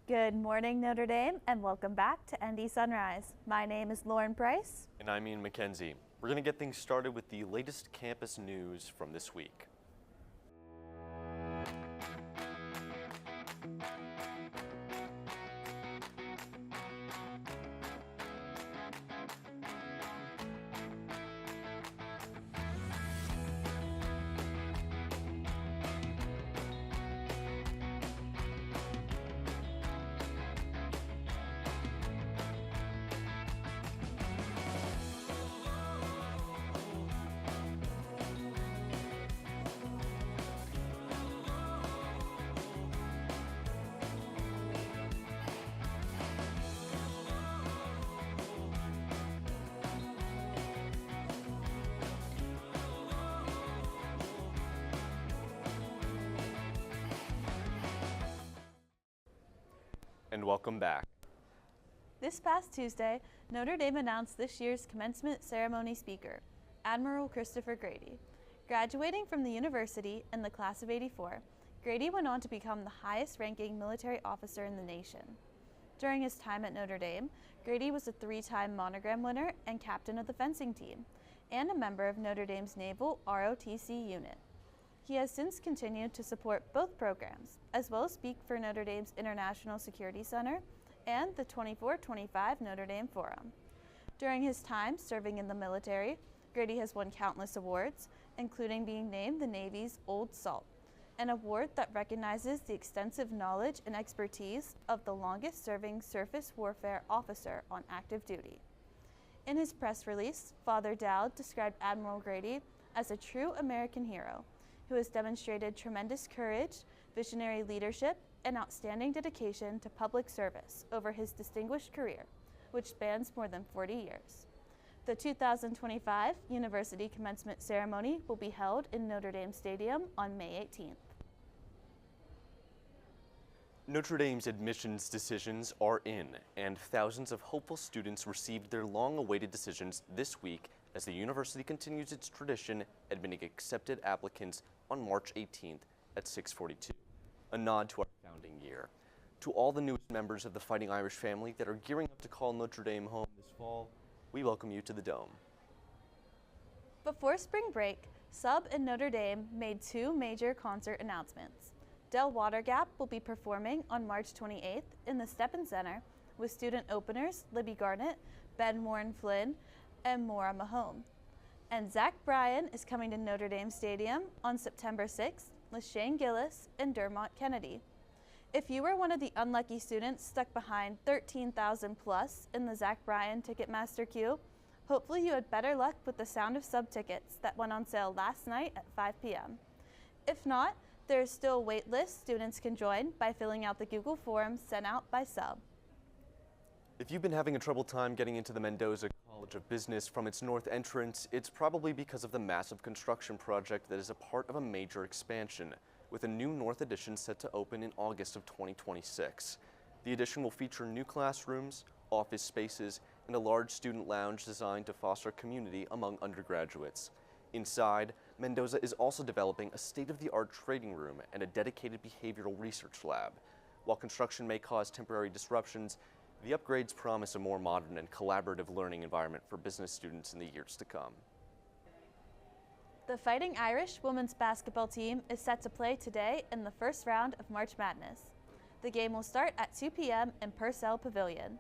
Good morning, Notre Dame, and welcome back to ND Sunrise. My name is Lauren Price. And I'm Ian McKenzie. We're going to get things started with the latest campus news from this week. And welcome back. This past Tuesday, Notre Dame announced this year's commencement ceremony speaker, Admiral Christopher Grady. Graduating from the university in the class of '84, Grady went on to become the highest-ranking military officer in the nation. During his time at Notre Dame, Grady was a 3-time monogram winner and captain of the fencing team, and a member of Notre Dame's Naval ROTC unit. He has since continued to support both programs, as well as speak for Notre Dame's International Security Center and the 24-25 Notre Dame Forum. During his time serving in the military, Grady has won countless awards, including being named the Navy's Old Salt, an award that recognizes the extensive knowledge and expertise of the longest-serving surface warfare officer on active duty. In his press release, Father Dowd described Admiral Grady as a true American hero who has demonstrated tremendous courage, visionary leadership, and outstanding dedication to public service over his distinguished career, which spans more than 40 years. The 2025 University Commencement Ceremony will be held in Notre Dame Stadium on May 18th. Notre Dame's admissions decisions are in, and thousands of hopeful students received their long-awaited decisions this week as the university continues its tradition admitting accepted applicants on March 18th at 6:42, a nod to our founding year. To all the newest members of the Fighting Irish family that are gearing up to call Notre Dame home this fall, we welcome you to the Dome. Before spring break, Sub and Notre Dame made 2 major concert announcements. Del Watergap will be performing on March 28th in the Steppen Center with student openers Libby Garnett, Ben Warren Flynn, and Maura Mahone. And Zach Bryan is coming to Notre Dame Stadium on September 6th with Shane Gillis and Dermot Kennedy. If you were one of the unlucky students stuck behind 13,000 plus in the Zach Bryan Ticketmaster queue, hopefully you had better luck with the Sound of Sub tickets that went on sale last night at 5 p.m. If not, there is still a wait list students can join by filling out the Google form sent out by Sub. If you've been having a troubled time getting into the Mendoza College of Business from its north entrance, it's probably because of the massive construction project that is a part of a major expansion, with a new north addition set to open in August of 2026. The addition will feature new classrooms, office spaces, and a large student lounge designed to foster community among undergraduates. Inside, Mendoza is also developing a state-of-the-art trading room and a dedicated behavioral research lab. While construction may cause temporary disruptions, the upgrades promise a more modern and collaborative learning environment for business students in the years to come. The Fighting Irish women's basketball team is set to play today in the first round of March Madness. The game will start at 2 p.m. in Purcell Pavilion.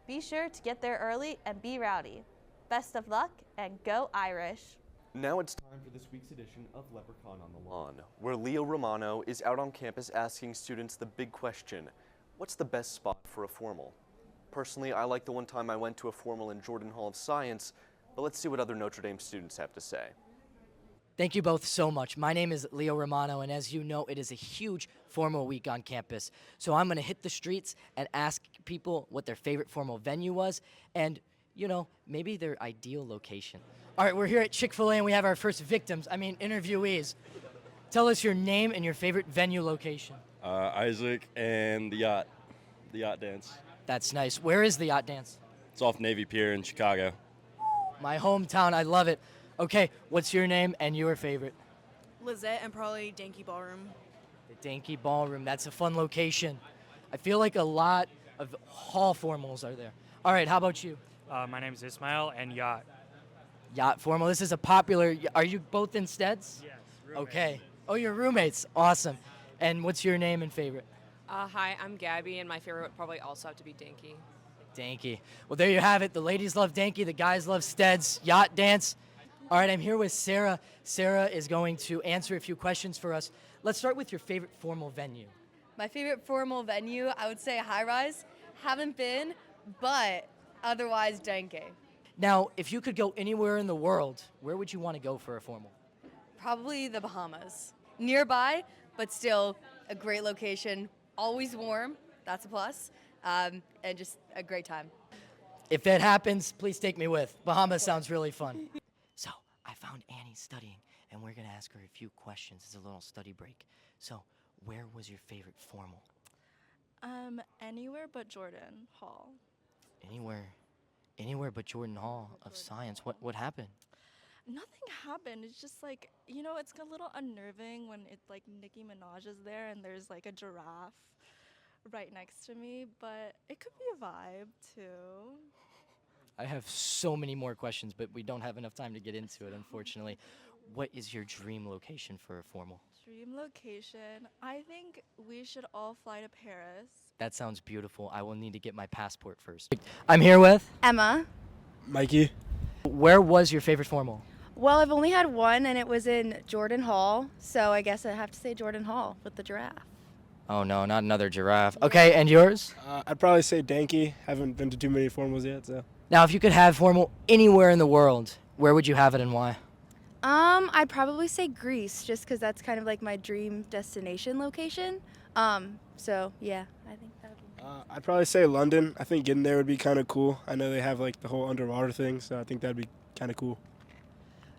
Be sure to get there early and be rowdy. Best of luck and go Irish! Now it's time for this week's edition of Leprechaun on the Lawn, where Leo Romano is out on campus asking students the big question: what's the best spot for a formal? Personally, I like the one time I went to a formal in Jordan Hall of Science, but let's see what other Notre Dame students have to say. Thank you both so much. My name is Leo Romano, and as you know, it is a huge formal week on campus. So I'm going to hit the streets and ask people what their favorite formal venue was and, you know, maybe their ideal location. All right, we're here at Chick-fil-A, and we have our first interviewees. Tell us your name and your favorite venue location. Isaac and the yacht dance. That's nice. Where is the yacht dance? It's off Navy Pier in Chicago. My hometown. I love it. Okay, what's your name and your favorite? Lizette and probably Danky Ballroom. The Danky Ballroom. That's a fun location. I feel like a lot of hall formals are there. All right, how about you? My name is Ismail, and yacht. Yacht formal. This is a popular. Are you both in Steds? Yes. Okay. Oh, you're roommates. Awesome. And what's your name and favorite? Hi, I'm Gabby, and my favorite would probably also have to be Dinky. Danky. Well, there you have it. The ladies love Danky. The guys love Steds. Yacht dance. All right, I'm here with Sarah. Sarah is going to answer a few questions for us. Let's start with your favorite formal venue. My favorite formal venue, I would say High Rise. Haven't been, but otherwise Denke. Now, if you could go anywhere in the world, where would you want to go for a formal? Probably the Bahamas. Nearby, but still a great location. Always warm, that's a plus, and just a great time. If that happens, please take me with. Bahamas sounds really fun. So, I found Annie studying, and we're going to ask her a few questions. It's a little study break. So, where was your favorite formal? Anywhere but Jordan Hall. Anywhere but Jordan Hall of Science. What happened? Nothing happened. It's just like, it's a little unnerving when it's like Nicki Minaj is there and there's like a giraffe right next to me, but it could be a vibe too. I have so many more questions, but we don't have enough time to get into it, unfortunately. What is your dream location for a formal? Dream location. I think we should all fly to Paris. That sounds beautiful. I will need to get my passport first. I'm here with Emma. Mikey. Where was your favorite formal? Well, I've only had one, and it was in Jordan Hall, so I guess I have to say Jordan Hall with the giraffe. Oh no, not another giraffe. Okay, and yours? I'd probably say Danky. Haven't been to too many formals yet, so. Now, if you could have formal anywhere in the world, where would you have it and why? I'd probably say Greece, just because that's kind of like my dream destination location. So yeah, I think that would be. I'd probably say London. I think getting there would be kind of cool. I know they have like the whole underwater thing, so I think that'd be kind of cool.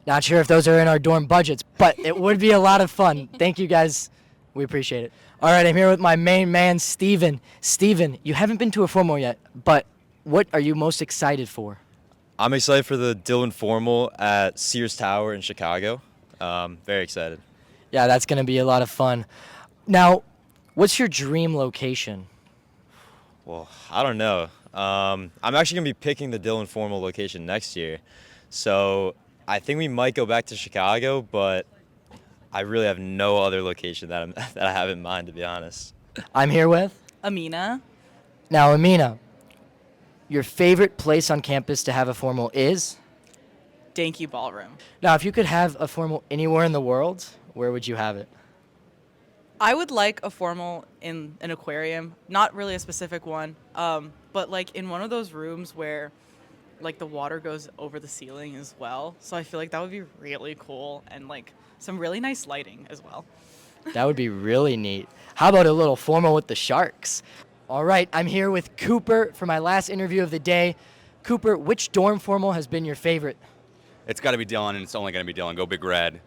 Not sure if those are in our dorm budgets, but it would be a lot of fun. Thank you guys. We appreciate it. All right, I'm here with my main man, Steven. Steven, you haven't been to a formal yet, but what are you most excited for? I'm excited for the Dylan Formal at Sears Tower in Chicago. Very excited. Yeah, that's going to be a lot of fun. Now, what's your dream location? Well, I don't know. I'm actually going to be picking the Dylan Formal location next year. So I think we might go back to Chicago, but I really have no other location that I have in mind, to be honest. I'm here with Amina. Now, Amina, your favorite place on campus to have a formal is? Danky Ballroom. Now, if you could have a formal anywhere in the world, where would you have it? I would like a formal in an aquarium, not really a specific one, but like in one of those rooms where like the water goes over the ceiling as well. So I feel like that would be really cool and like some really nice lighting as well. That would be really neat. How about a little formal with the sharks? All right, I'm here with Cooper for my last interview of the day. Cooper, which dorm formal has been your favorite? It's got to be Dylan, and it's only going to be Dylan. Go Big Red.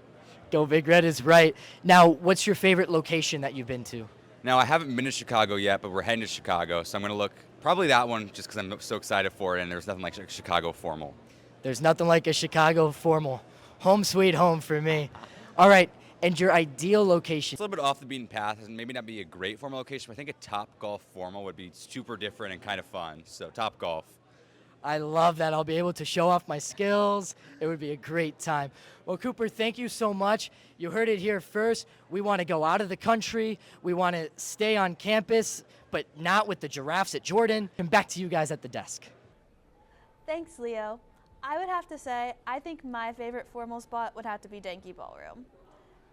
Go Big Red is right. Now, what's your favorite location that you've been to? Now, I haven't been to Chicago yet, but we're heading to Chicago, so I'm going to look probably that one just because I'm so excited for it, and there's nothing like a Chicago formal. There's nothing like a Chicago formal. Home sweet home for me. All right, and your ideal location? It's a little bit off the beaten path, and maybe not be a great formal location, but I think a Top Golf formal would be super different and kind of fun. So Top Golf. I love that. I'll be able to show off my skills. It would be a great time. Well, Cooper, thank you so much. You heard it here first. We want to go out of the country. We want to stay on campus, but not with the giraffes at Jordan. And back to you guys at the desk. Thanks, Leo. I would have to say, I think my favorite formal spot would have to be Danky Ballroom.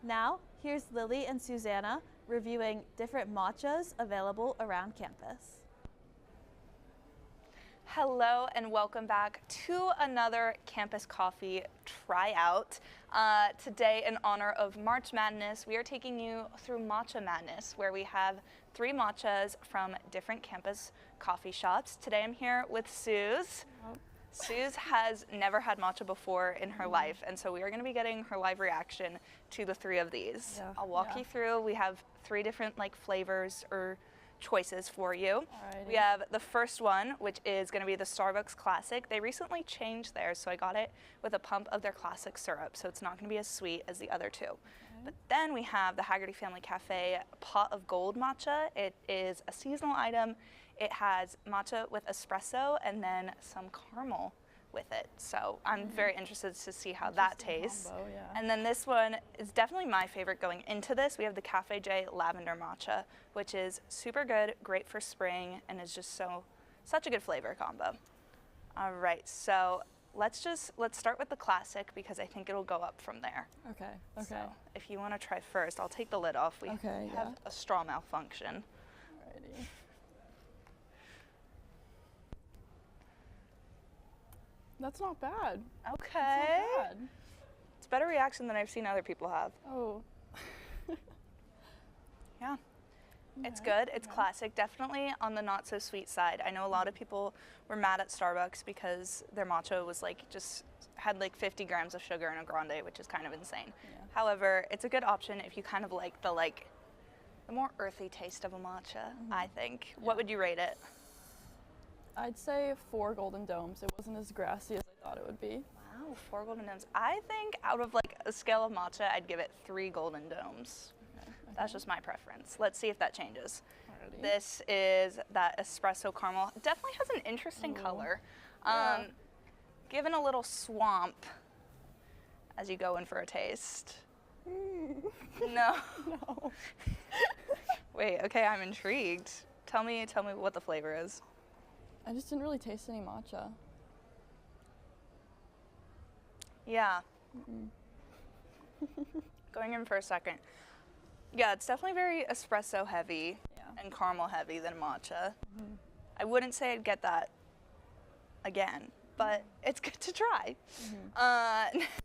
Now, here's Lily and Susanna reviewing different matchas available around campus. Hello and welcome back to another Campus Coffee tryout. Today, in honor of March Madness, we are taking you through Matcha Madness, where we have 3 matchas from different campus coffee shops. Today I'm here with Suze. Suze has never had matcha before in her life, and so we are going to be getting her live reaction to the 3 of these. I'll walk you through. We have 3 different flavors or choices for you. Alrighty. We have the first one, which is going to be the Starbucks Classic. They recently changed theirs, so I got it with a pump of their classic syrup, so it's not going to be as sweet as the other two. But then we have the Haggerty Family Cafe Pot of Gold matcha. It is a seasonal item. It has matcha with espresso and then some caramel with it. So I'm very interested to see how that tastes. Combo, yeah. And then this one is definitely my favorite going into this. We have the Cafe J Lavender Matcha, which is super good, great for spring, and is just such a good flavor combo. All right, so let's start with the classic because I think it'll go up from there. Okay. Okay. So if you want to try first, I'll take the lid off. We Okay, have yeah. a straw malfunction. Alrighty. That's not bad. Okay. That's not bad. It's a better reaction than I've seen other people have. Oh. Yeah. It's good. It's classic. Definitely on the not so sweet side. I know a lot of people were mad at Starbucks because their matcha was like just had like 50 grams of sugar in a grande, which is kind of insane. Yeah. However, it's a good option if you kind of like the more earthy taste of a matcha, I think. What would you rate it? I'd say 4 golden domes. It wasn't as grassy as I thought it would be. Wow, 4 golden domes. I think out of like a scale of matcha, I'd give it 3 golden domes. Okay. That's just my preference. Let's see if that changes. Alrighty. This is that espresso caramel. It definitely has an interesting color. Yeah. Given a little swamp as you go in for a taste. No. No. Wait, okay, I'm intrigued. Tell me what the flavor is. I just didn't really taste any matcha. Yeah. Going in for a second. Yeah, it's definitely very espresso heavy and caramel heavy than matcha. I wouldn't say I'd get that again, but it's good to try.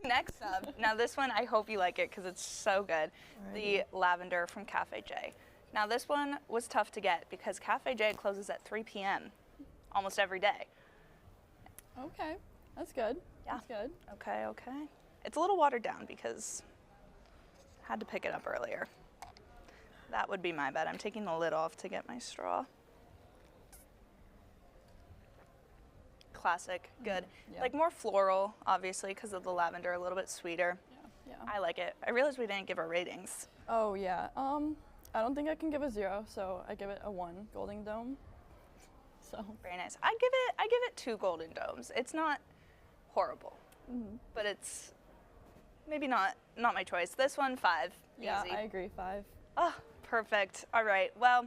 Next up, now this one, I hope you like it because it's so good. The lavender from Cafe J. Now this one was tough to get because Cafe J closes at 3 p.m. almost every day. Okay, that's good. Yeah. That's good. Okay, okay. It's a little watered down because I had to pick it up earlier. That would be my bad. I'm taking the lid off to get my straw. Classic, good. Yeah. Like more floral, obviously, because of the lavender, a little bit sweeter. Yeah. I like it. I realized we didn't give our ratings. Oh yeah. I don't think I can give a 0, so I give it a 1 golden dome. So. Very nice. I give it 2 golden domes. It's not horrible, but it's maybe not my choice. This one, 5. Yeah, Easy. I agree. 5. Oh, perfect. All right. Well,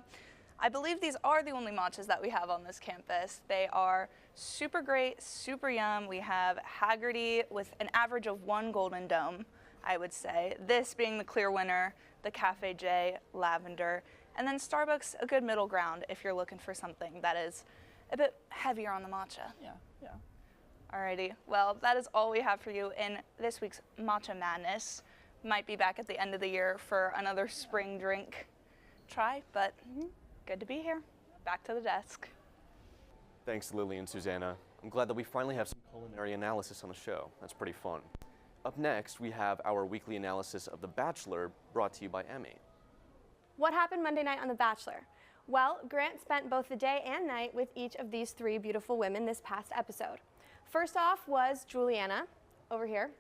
I believe these are the only matchas that we have on this campus. They are super great, super yum. We have Haggerty with an average of 1 golden dome, I would say. This being the clear winner, the Cafe J Lavender, and then Starbucks, a good middle ground if you're looking for something that is a bit heavier on the matcha. Yeah. Alrighty. Well, that is all we have for you in this week's Matcha Madness. Might be back at the end of the year for another spring drink try, but good to be here. Back to the desk. Thanks, Lily and Susanna. I'm glad that we finally have some culinary analysis on the show. That's pretty fun. Up next, we have our weekly analysis of The Bachelor, brought to you by Emmy. What happened Monday night on The Bachelor? Well, Grant spent both the day and night with each of these 3 beautiful women this past episode. First off was Juliana, over here.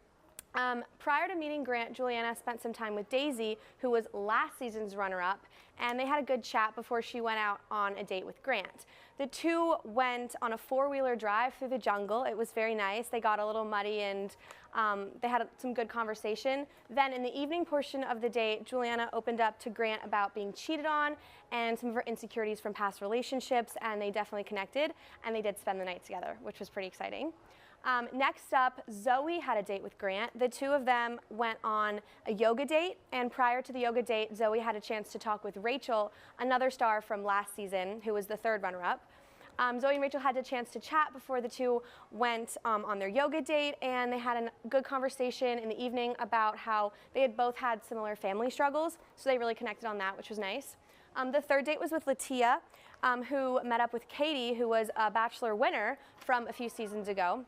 Prior to meeting Grant, Juliana spent some time with Daisy, who was last season's runner-up, and they had a good chat before she went out on a date with Grant. The 2 went on a 4-wheeler drive through the jungle. It was very nice. They got a little muddy and they had some good conversation. Then in the evening portion of the date, Juliana opened up to Grant about being cheated on and some of her insecurities from past relationships, and they definitely connected, and they did spend the night together, which was pretty exciting. Next up, Zoe had a date with Grant. The 2 of them went on a yoga date, and prior to the yoga date, Zoe had a chance to talk with Rachel, another star from last season, who was the 3rd runner-up. Zoe and Rachel had a chance to chat before the 2 went on their yoga date, and they had a good conversation in the evening about how they had both had similar family struggles, so they really connected on that, which was nice. The 3rd date was with Latia, who met up with Katie, who was a Bachelor winner from a few seasons ago.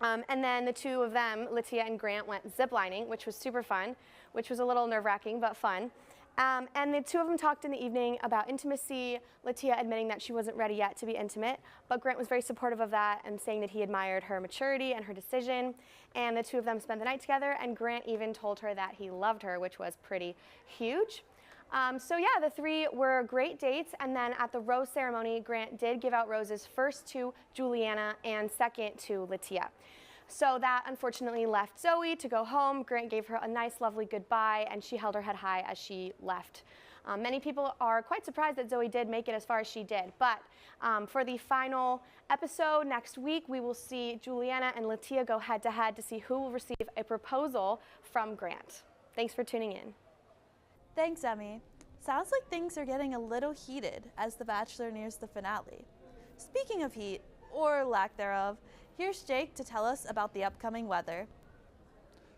And then the 2 of them, Latia and Grant, went ziplining, which was super fun, which was a little nerve-wracking, but fun. And the two of them talked in the evening about intimacy, Latia admitting that she wasn't ready yet to be intimate, but Grant was very supportive of that and saying that he admired her maturity and her decision. And the two of them spent the night together, and Grant even told her that he loved her, which was pretty huge. So yeah, the three were great dates, and then at the rose ceremony, Grant did give out roses first to Juliana and second to Latia. So that unfortunately left Zoe to go home. Grant gave her a nice, lovely goodbye, and she held her head high as she left. Many people are quite surprised that Zoe did make it as far as she did, but for the final episode next week, we will see Juliana and Latia go head-to-head to see who will receive a proposal from Grant. Thanks for tuning in. Thanks, Emmy. Sounds like things are getting a little heated as The Bachelor nears the finale. Speaking of heat, or lack thereof, here's Jake to tell us about the upcoming weather.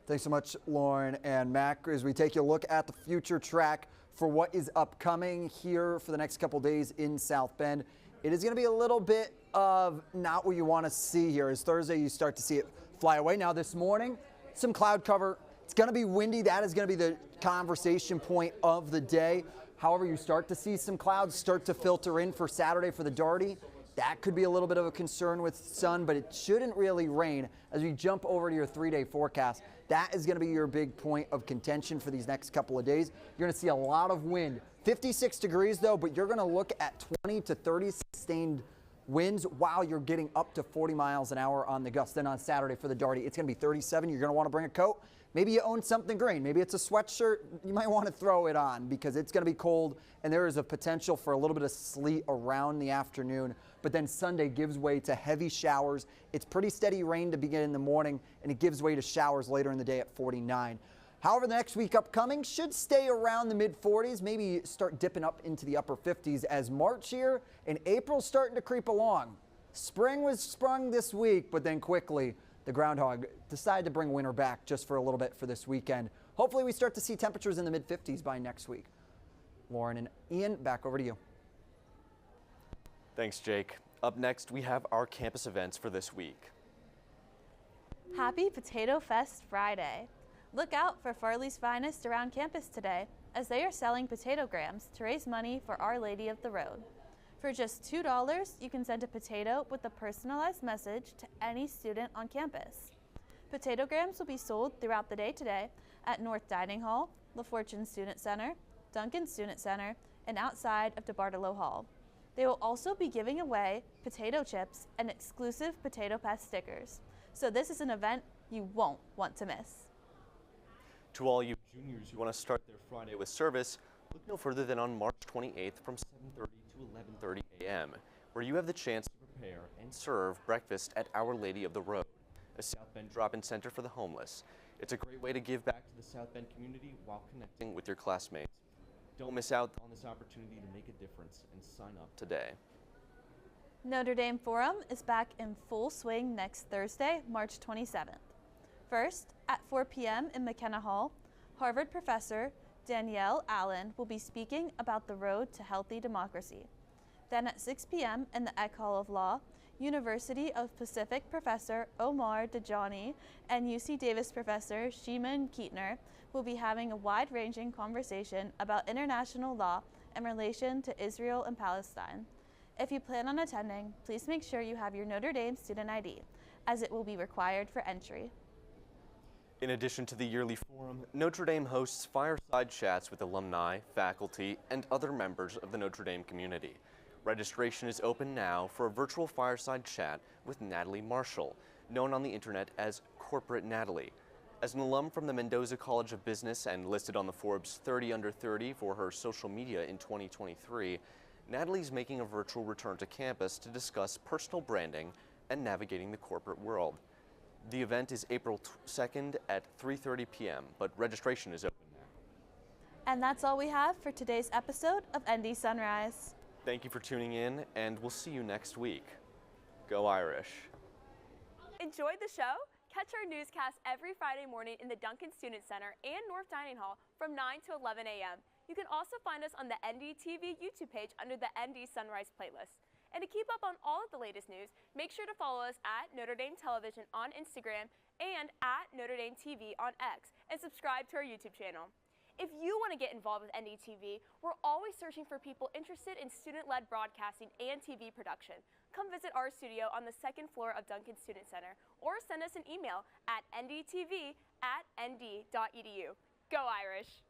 Thanks so much, Lauren and Mac, as we take a look at the future track for what is upcoming here for the next couple days in South Bend. It is going to be a little bit of not what you want to see here. As Thursday, you start to see it fly away. Now this morning, some cloud cover. It's going to be windy. That is going to be the conversation point of the day. However, you start to see some clouds start to filter in for Saturday for the Darty. That could be a little bit of a concern with sun, but it shouldn't really rain. As we jump over to your 3-day forecast, that is going to be your big point of contention for these next couple of days. You're going to see a lot of wind. 56 degrees though, but you're going to look at 20 to 30 sustained winds while you're getting up to 40 miles an hour on the gust. Then on Saturday for the Darty, it's going to be 37. You're going to want to bring a coat. Maybe you own something green. Maybe it's a sweatshirt. You might want to throw it on because it's going to be cold, and there is a potential for a little bit of sleet around the afternoon. But then Sunday gives way to heavy showers. It's pretty steady rain to begin in the morning, and it gives way to showers later in the day at 49. However, the next week upcoming should stay around the mid-40s, maybe start dipping up into the upper 50s as March here and April's starting to creep along. Spring was sprung this week, but then quickly the groundhog decided to bring winter back just for a little bit for this weekend. Hopefully we start to see temperatures in the mid-50s by next week. Lauren and Ian, back over to you. Thanks, Jake. Up next, we have our campus events for this week. Happy Potato Fest Friday. Look out for Farley's Finest around campus today, as they are selling potato grams to raise money for Our Lady of the Road. For just $2, you can send a potato with a personalized message to any student on campus. Potato grams will be sold throughout the day today at North Dining Hall, La Fortune Student Center, Duncan Student Center, and outside of DeBartolo Hall. They will also be giving away potato chips and exclusive Potato Pass stickers. So this is an event you won't want to miss. To all you juniors who want to start their Friday with service, look no further than on March 28th from 7:30 to 11:30 a.m., where you have the chance to prepare and serve breakfast at Our Lady of the Road, a South Bend drop-in center for the homeless. It's a great way to give back to the South Bend community while connecting with your classmates. Don't miss out on this opportunity to make a difference and sign up today. Notre Dame Forum is back in full swing next Thursday, March 27th. First, at 4 p.m. in McKenna Hall, Harvard professor Danielle Allen will be speaking about the road to healthy democracy. Then at 6 p.m. in the Eck Hall of Law, University of Pacific professor Omar Dajani and UC Davis professor Shimon Keatner will be having a wide-ranging conversation about international law in relation to Israel and Palestine. If you plan on attending, please make sure you have your Notre Dame student ID, as it will be required for entry. In addition to the yearly forum, Notre Dame hosts fireside chats with alumni, faculty, and other members of the Notre Dame community. Registration is open now for a virtual fireside chat with Natalie Marshall, known on the internet as Corporate Natalie. As an alum from the Mendoza College of Business and listed on the Forbes 30 Under 30 for her social media in 2023, Natalie's making a virtual return to campus to discuss personal branding and navigating the corporate world. The event is April 2nd at 3:30 p.m., but registration is open now. And that's all we have for today's episode of ND Sunrise. Thank you for tuning in, and we'll see you next week. Go Irish. Enjoyed the show? Catch our newscast every Friday morning in the Duncan Student Center and North Dining Hall from 9 to 11 a.m. You can also find us on the NDTV YouTube page under the ND Sunrise playlist. And to keep up on all of the latest news, make sure to follow us at Notre Dame Television on Instagram and at Notre Dame TV on X, and subscribe to our YouTube channel. If you want to get involved with NDTV, we're always searching for people interested in student-led broadcasting and TV production. Come visit our studio on the second floor of Duncan Student Center or send us an email at ndtv@nd.edu. Go Irish!